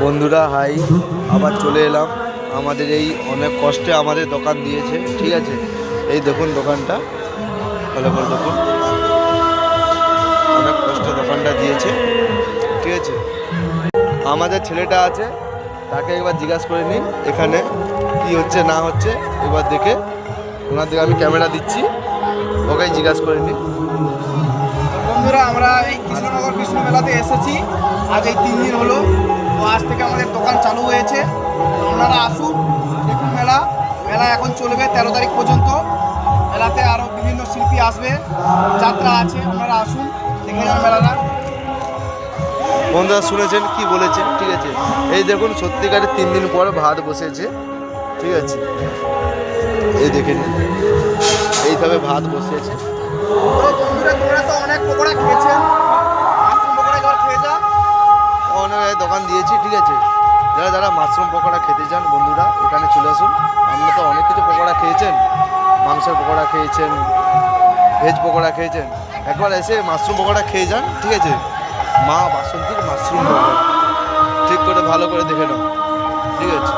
বন্ধুরা হাই, আবার চলে এলাম। আমাদের এই অনেক কষ্টে আমাদের দোকান দিয়েছে, ঠিক আছে। এই দেখুন দোকানটা, ভালো করে দেখুন, অনেক কষ্টে দোকানটা দিয়েছে, ঠিক আছে। আমাদের ছেলেটা আছে, তাকে একবার জিজ্ঞাসা করে নিন এখানে কি হচ্ছে না হচ্ছে। এবার দেখে ওনার দিকে আমি ক্যামেরা দিচ্ছি, ওকে জিজ্ঞাসা করে নিন। বন্ধুরা, আমরা এই কৃষ্ণনগর কৃষ্ণ মেলাতে এসেছি। আজ এই 3 দিন হলো, তো আজ থেকে আমাদের দোকান চালু হয়েছে। আপনারা আসুন, দেখুন মেলা এখন চলবে 13 তারিখ পর্যন্ত। মেলাতে আরও বিভিন্ন শিল্পী আসবে, যাত্রা আছে। আপনারা আসুন, দেখে যান মেলাটা। বন্ধুরা শুনেছেন কি বলেছে, ঠিক আছে। এই দেখুন সত্যিকারের 3 দিন পর ভাত বসেছে, ঠিক আছে। এই দেখে নিন, এইভাবে ভাত বসিয়েছে। তো বন্ধুরা, তোমরা তো অনেক পকোড়া খেয়েছেন, মাশরুম পকোড়া একবার খেয়ে যান। অনেক দোকান দিয়েছি, ঠিক আছে। যারা যারা মাশরুম পকোড়া খেতে চান বন্ধুরা এখানে চলে আসুন। আপনারা তো অনেক কিছু পকোড়া খেয়েছেন, মাংসের পকোড়া খেয়েছেন, ভেজ পকোড়া খেয়েছেন। একবার এসে মাশরুম পকোড়া খেয়ে যান, ঠিক আছে। মা বাসন্তীর মাশরুম পকোড়া ঠিক করে ভালো করে দেখে নাও, ঠিক আছে।